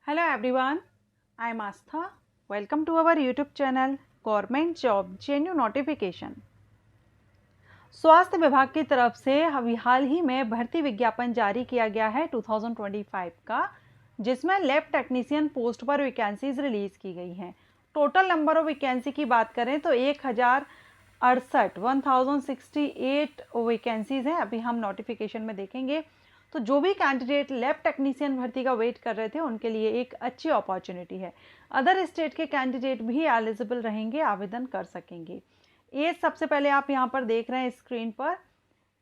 Hello everyone, I am Astha. Welcome to our YouTube channel Government Job JNU Notification. स्वास्थ्य विभाग की तरफ से अभी हाल ही में भर्ती विज्ञापन जारी किया गया है 2025 का, जिसमें लैब टेक्नीशियन पोस्ट पर वैकेंसीज रिलीज की गई हैं। टोटल नंबर ऑफ वैकेंसी की बात करें तो 1068 वैकेंसीज हैं। अभी हम नोटिफिकेशन में देखेंगे। तो जो भी कैंडिडेट लैब टेक्नीशियन भर्ती का वेट कर रहे थे उनके लिए एक अच्छी अपॉर्चुनिटी है। अदर स्टेट के कैंडिडेट भी एलिजिबल रहेंगे, आवेदन कर सकेंगे। एज सबसे पहले आप यहाँ पर देख रहे हैं स्क्रीन पर।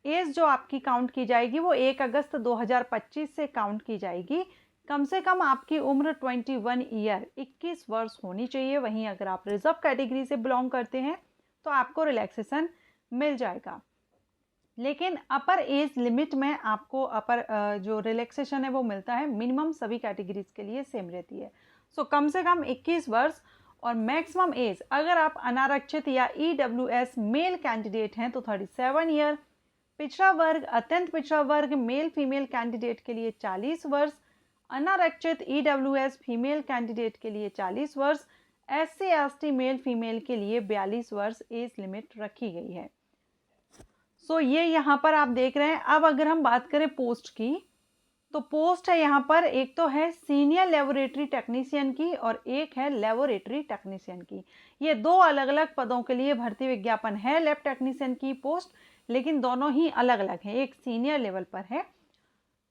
एज जो आपकी काउंट की जाएगी वो 1 अगस्त 2025 से काउंट की जाएगी। कम से कम आपकी उम्र 21 ईयर 21 वर्ष होनी चाहिए। वहीं अगर आप रिजर्व कैटेगरी से बिलोंग करते हैं तो आपको रिलैक्सेशन मिल जाएगा, लेकिन अपर एज लिमिट में आपको अपर जो रिलैक्सेशन है वो मिलता है। मिनिमम सभी कैटेगरीज के लिए सेम रहती है। सो कम से कम 21 वर्ष और मैक्सिमम एज अगर आप अनारक्षित या EWS मेल कैंडिडेट हैं तो 37 ईयर। पिछड़ा वर्ग, अत्यंत पिछड़ा वर्ग मेल फीमेल कैंडिडेट के लिए 40 वर्ष। अनारक्षित EWS फीमेल कैंडिडेट के लिए 40 वर्ष। SC ST मेल फीमेल के लिए 42 वर्ष एज लिमिट रखी गई है। सो ये यहाँ पर आप देख रहे हैं। अब अगर हम बात करें पोस्ट की, तो पोस्ट है यहाँ पर, एक तो है सीनियर लेबोरेटरी टेक्नीशियन की और एक है लेबोरेटरी टेक्नीशियन की। ये दो अलग अलग पदों के लिए भर्ती विज्ञापन है। लैब टेक्नीशियन की पोस्ट, लेकिन दोनों ही अलग अलग हैं, एक सीनियर लेवल पर है।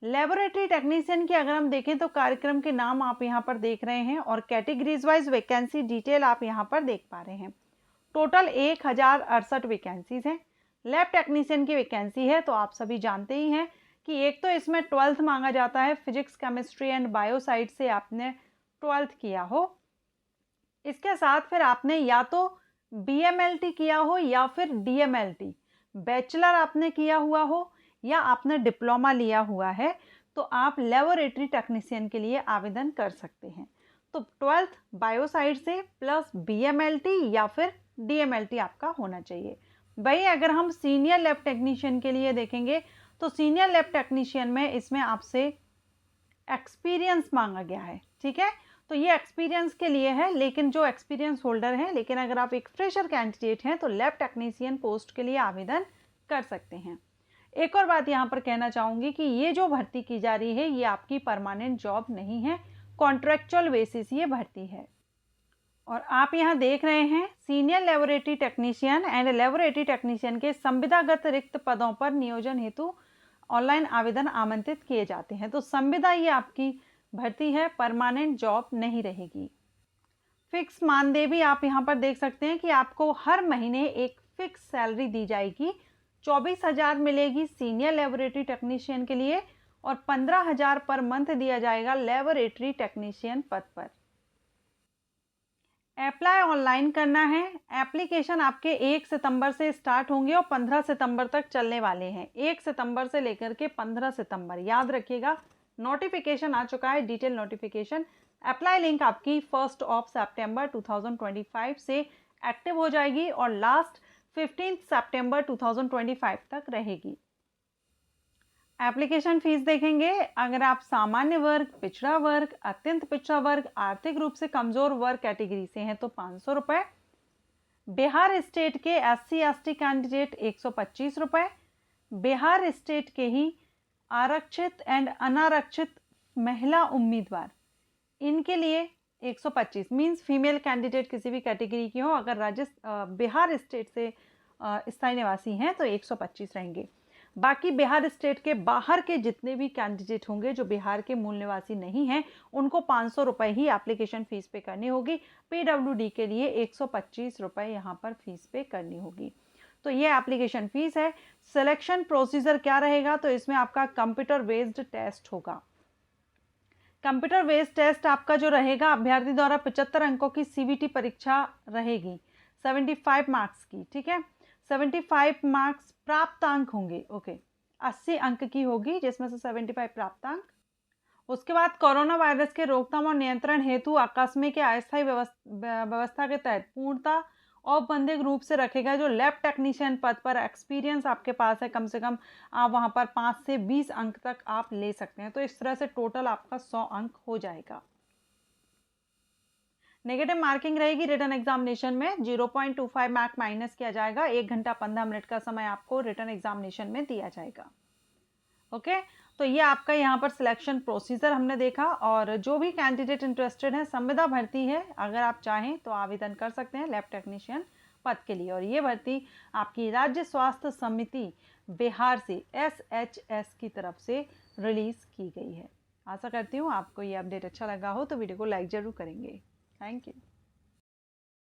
लेबोरेटरी टेक्नीशियन की अगर हम देखें तो कार्यक्रम के नाम आप यहाँ पर देख रहे हैं और कैटेगरीज वाइज वैकेंसी डिटेल आप यहाँ पर देख पा रहे हैं। टोटल 1068 वैकेंसीज हैं। लैब टेक्नीशियन की वैकेंसी है तो आप सभी जानते ही हैं कि एक तो इसमें 12th मांगा जाता है। Physics, chemistry and bio side से आपने 12th किया हो। इसके साथ फिर आपने या तो BMLT किया हो या फिर DMLT, बैचलर आपने किया हुआ हो या आपने डिप्लोमा लिया हुआ है, तो आप लेबोरेटरी टेक्नीशियन के लिए आवेदन कर सकते हैं। तो 12th बायो साइड से प्लस BMLT या फिर DMLT आपका होना चाहिए। वही अगर हम सीनियर लैब टेक्नीशियन के लिए देखेंगे तो सीनियर लैब टेक्नीशियन में इसमें आपसे एक्सपीरियंस मांगा गया है। ठीक है, तो ये एक्सपीरियंस के लिए है, लेकिन जो एक्सपीरियंस होल्डर हैं, लेकिन अगर आप एक फ्रेशर कैंडिडेट हैं तो लैब टेक्नीशियन पोस्ट के लिए आवेदन कर सकते हैं। एक और बात यहाँ पर कहना चाहूँगी कि ये जो भर्ती की जा रही है ये आपकी परमानेंट जॉब नहीं है, कॉन्ट्रेक्चुअल बेसिस ये भर्ती है। और आप यहाँ देख रहे हैं senior laboratory technician and laboratory technician के संविदागत रिक्त पदों पर नियोजन हेतु ऑनलाइन आवेदन आमंत्रित किए जाते हैं। तो संविदा ये आपकी भर्ती है, परमानेंट जॉब नहीं रहेगी। फिक्स मानदेय भी आप यहाँ पर देख सकते हैं कि आपको हर महीने एक फिक्स सैलरी दी जाएगी। 24,000 मिलेगी सीनियर लेबोरेटरी टेक्नीशियन के लिए और 15,000 पर मंथ दिया जाएगा लेबोरेटरी टेक्नीशियन पद पर। अप्लाई ऑनलाइन करना है। एप्लीकेशन आपके 1 सितंबर से स्टार्ट होंगे और 15 सितंबर तक चलने वाले हैं। 1 सितंबर से लेकर के 15 सितंबर, याद रखिएगा। नोटिफिकेशन आ चुका है, डिटेल नोटिफिकेशन। अप्लाई लिंक आपकी 1 सितंबर 2025 से एक्टिव हो जाएगी और लास्ट 15 सितंबर 2025 तक रहेगी। एप्लीकेशन फीस देखेंगे। अगर आप सामान्य वर्ग, पिछड़ा वर्ग, अत्यंत पिछड़ा वर्ग, आर्थिक रूप से कमजोर वर्ग कैटेगरी से हैं तो 500 रुपये। बिहार स्टेट के SC ST कैंडिडेट 125 रुपये। बिहार स्टेट के ही आरक्षित एंड अनारक्षित महिला उम्मीदवार, इनके लिए 125, मीन्स फीमेल कैंडिडेट किसी भी कैटेगरी की हो, अगर बिहार स्टेट से स्थायी निवासी हैं तो 125 रहेंगे। बाकी बिहार स्टेट के बाहर के जितने भी कैंडिडेट होंगे जो बिहार के मूल निवासी नहीं हैं, उनको 500 रुपये ही एप्लीकेशन फ़ीस पे करनी होगी। PWD के लिए 125 रुपये यहाँ पर फीस पे करनी होगी। तो ये एप्लीकेशन फ़ीस है। सिलेक्शन प्रोसीजर क्या रहेगा, तो इसमें आपका कंप्यूटर बेस्ड टेस्ट होगा। कंप्यूटर बेस्ड टेस्ट आपका जो रहेगा, अभ्यर्थी द्वारा 75 अंकों की CBT परीक्षा रहेगी, 75 मार्क्स की। ठीक है, 75 मार्क्स प्राप्तांक होंगे। ओके, 80 अंक की होगी जिसमें से 75 प्राप्तांक। उसके बाद कोरोना वायरस के रोकथाम और नियंत्रण हेतु आकस्मिक या अस्थायी व्यवस्था के तहत पूर्णतः औपबंधिक रूप से रखेगा जो लैब टेक्नीशियन पद पर एक्सपीरियंस आपके पास है, कम से कम आप वहाँ पर 5 से 20 अंक तक आप ले सकते हैं। तो इस तरह से टोटल आपका 100 अंक हो जाएगा। नेगेटिव मार्किंग रहेगी रिटन एग्जामिनेशन में, 0.25 मार्क माइनस किया जाएगा। 1 घंटा 15 मिनट का समय आपको रिटन एग्जामिनेशन में दिया जाएगा। ओके, तो ये आपका यहाँ पर सिलेक्शन प्रोसीजर हमने देखा। और जो भी कैंडिडेट इंटरेस्टेड है, संविदा भर्ती है, अगर आप चाहें तो आवेदन कर सकते हैं लैब टेक्नीशियन पद के लिए। और ये भर्ती आपकी राज्य स्वास्थ्य समिति बिहार से SHS की तरफ से रिलीज़ की गई है। आशा करती हूँ आपको ये अपडेट अच्छा लगा हो, तो वीडियो को लाइक ज़रूर करेंगे। Thank you.